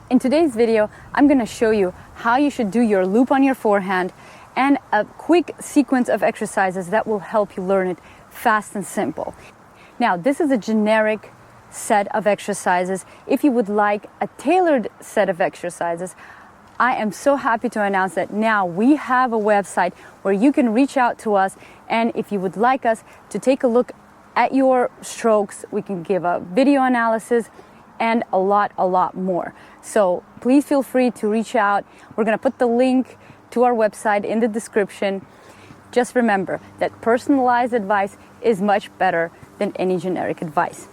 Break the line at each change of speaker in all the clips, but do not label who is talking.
In today's video, I'm going to show you how you should do your loop on your forehand and a quick sequence of exercises that will help you learn it fast and simple. Now, this is a generic set of exercises. If you would like a tailored set of exercises, I am so happy to announce that now we have a website where you can reach out to us, and if you would like us to take a look at your strokes, we can give a video analysis and a lot more. So please feel free to reach out. We're going to put the link to our website in the description. Just remember that personalized advice is much better than any generic advice.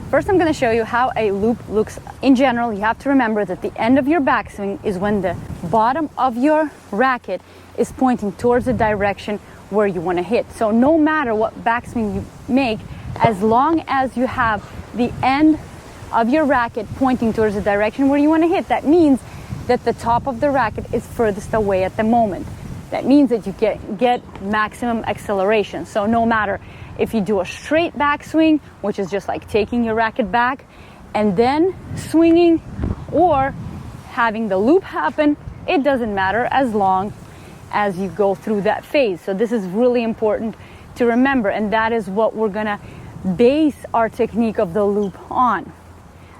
First, I'm going to show you how a loop looks. In general, you have to remember that the end of your backswing is when the bottom of your racket is pointing towards the direction where you want to hit. So no matter what backswing you make, as long as you have the end of your racket pointing towards the direction where you want to hit, that means that the top of the racket is furthest away at the moment. That means that you get maximum acceleration. So no matter if you do a straight backswing, which is just like taking your racket back and then swinging, or having the loop happen, it doesn't matter as long as you go through that phase. So this is really important to remember, and that is what we're gonna base our technique of the loop on.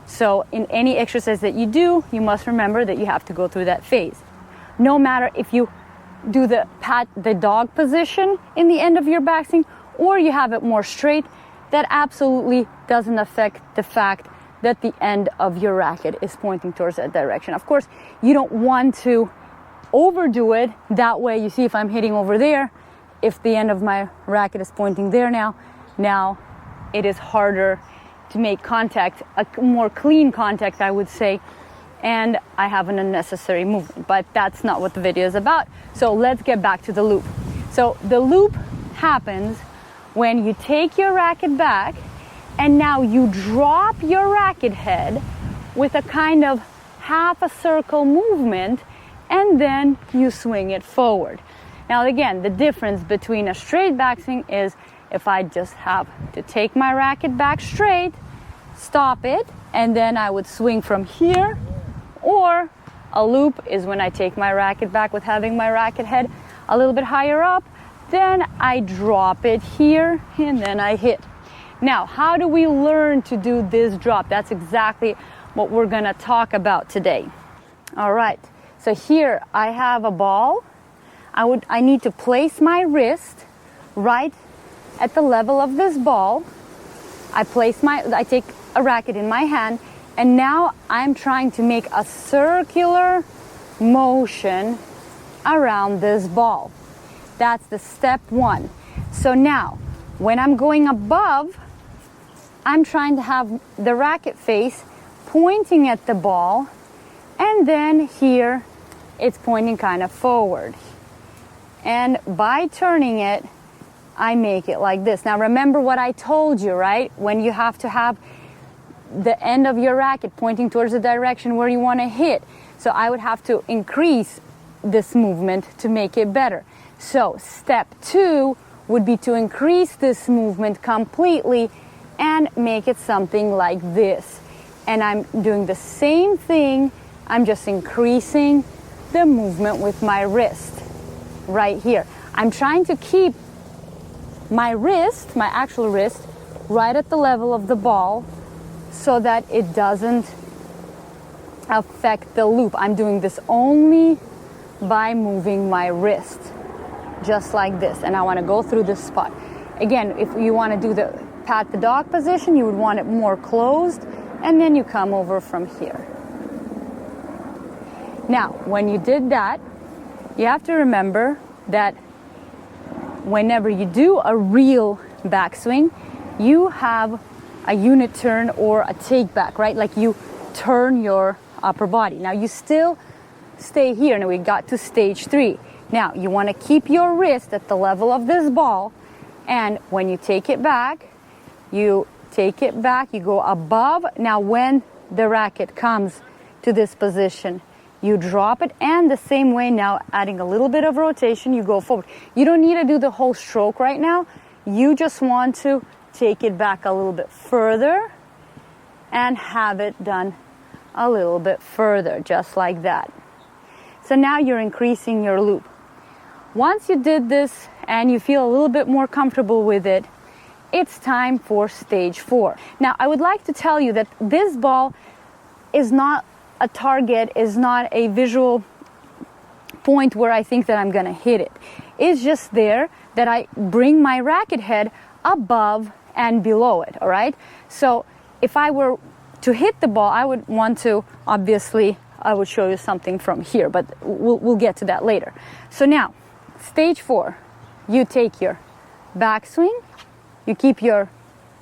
So in any exercise that you do, you must remember that you have to go through that phase. No matter if you do the pat the dog position in the end of your backswing or you have it more straight, that absolutely doesn't affect the fact that the end of your racket is pointing towards that direction. Of course, you don't want to overdo it. That way, you see, if I'm hitting over there, if the end of my racket is pointing there now it is harder to make contact, a more clean contact, I would say, and I have an unnecessary movement. But that's not what the video is about. So let's get back to the loop. So the loop happens when you take your racket back and now you drop your racket head with a kind of half a circle movement, and then you swing it forward. Now again, the difference between a straight backswing is if I just have to take my racket back straight, stop it, and then I would swing from here, or a loop is when I take my racket back with having my racket head a little bit higher up, then I drop it here, and then I hit. Now, how do we learn to do this drop? That's exactly what we're gonna talk about today. All right, so here I have a ball. I need to place my wrist right at the level of this ball. I take a racket in my hand, and now I'm trying to make a circular motion around this ball. That's the step one. So now, when I'm going above, I'm trying to have the racket face pointing at the ball, and then here it's pointing kind of forward. And by turning it, I make it like this. Now remember what I told you, right? When you have to have the end of your racket pointing towards the direction where you want to hit. So I would have to increase this movement to make it better. So step two would be to increase this movement completely and make it something like this. And I'm doing the same thing. I'm just increasing the movement with my wrist right here. I'm trying to keep my wrist, my actual wrist, right at the level of the ball so that it doesn't affect the loop. I'm doing this only by moving my wrist, just like this. And I want to go through this spot. Again, if you want to do the pat the dog position, you would want it more closed, and then you come over from here. Now, when you did that, you have to remember that whenever you do a real backswing, you have a unit turn or a take back, right? Like you turn your upper body. Now you still stay here, and we got to stage 3. Now you want to keep your wrist at the level of this ball, and when you take it back, you go above. Now when the racket comes to this position, you drop it, and the same way, now adding a little bit of rotation, you go forward. You don't need to do the whole stroke right now. You just want to take it back a little bit further and have it done a little bit further, just like that. So now you're increasing your loop. Once you did this and you feel a little bit more comfortable with it, it's time for stage 4. Now, I would like to tell you that this ball is not a target, is not a visual point where I think that I'm gonna hit it. It's just there that I bring my racket head above and below it, all right? So if I were to hit the ball, I would want to, obviously, I would show you something from here, but we'll get to that later. So now, stage 4, you take your backswing, you keep your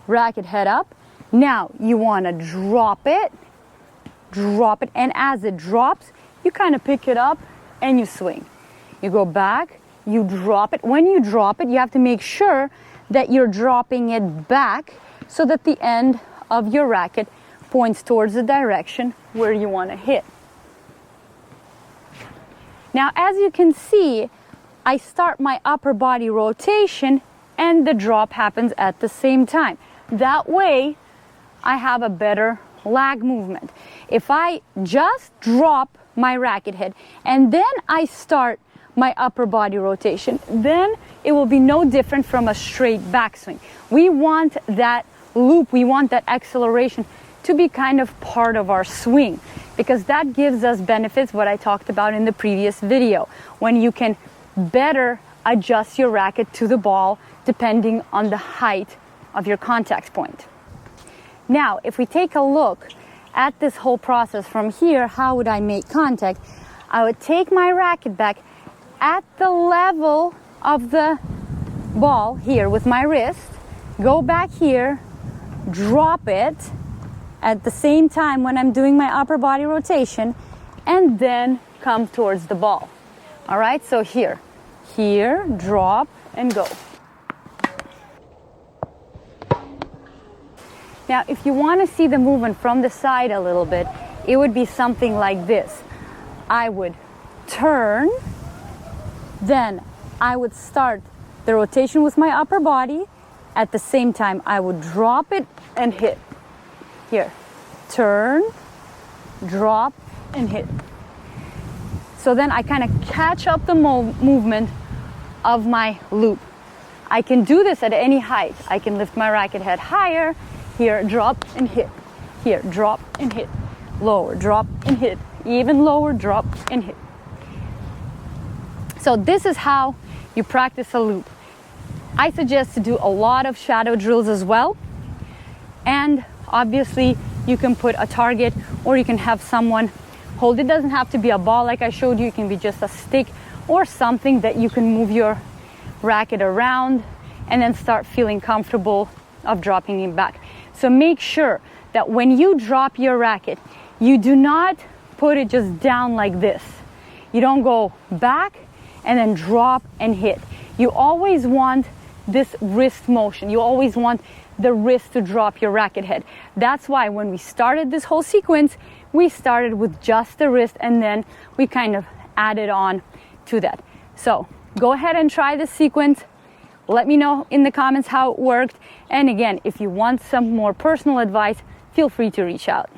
racket head up. Now you want to drop it, and as it drops, you kind of pick it up and you swing. You go back, you drop it. When you drop it, you have to make sure that you're dropping it back so that the end of your racket points towards the direction where you want to hit. Now, as you can see, I start my upper body rotation and the drop happens at the same time. That way, I have a better lag movement. If I just drop my racket head and then I start my upper body rotation, then it will be no different from a straight backswing. We want that loop, we want that acceleration to be kind of part of our swing, because that gives us benefits, what I talked about in the previous video, when you can better adjust your racket to the ball depending on the height of your contact point. Now, if we take a look at this whole process from here, how would I make contact? I would take my racket back at the level of the ball here with my wrist, go back here, drop it at the same time when I'm doing my upper body rotation, and then come towards the ball. All right, so here, drop, and go. Now, if you want to see the movement from the side a little bit, it would be something like this. I would turn, then I would start the rotation with my upper body. At the same time, I would drop it and hit. Here, turn, drop, and hit. So then I kind of catch up the movement of my loop. I can do this at any height. I can lift my racket head higher, here, drop and hit. Here, drop and hit. Lower, drop and hit. Even lower, drop and hit. So this is how you practice a loop. I suggest to do a lot of shadow drills as well. And obviously you can put a target or you can have someone hold. It doesn't have to be a ball like I showed you. It can be just a stick or something that you can move your racket around and then start feeling comfortable of dropping it back. So make sure that when you drop your racket, you do not put it just down like this. You don't go back and then drop and hit. You always want this wrist motion. You always want the wrist to drop your racket head. That's why when we started this whole sequence, we started with just the wrist and then we kind of added on to that. So go ahead and try this sequence. Let me know in the comments how it worked. And again, if you want some more personal advice, feel free to reach out.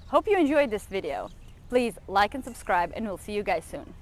Hope you enjoyed this video. Please like and subscribe, and we'll see you guys soon.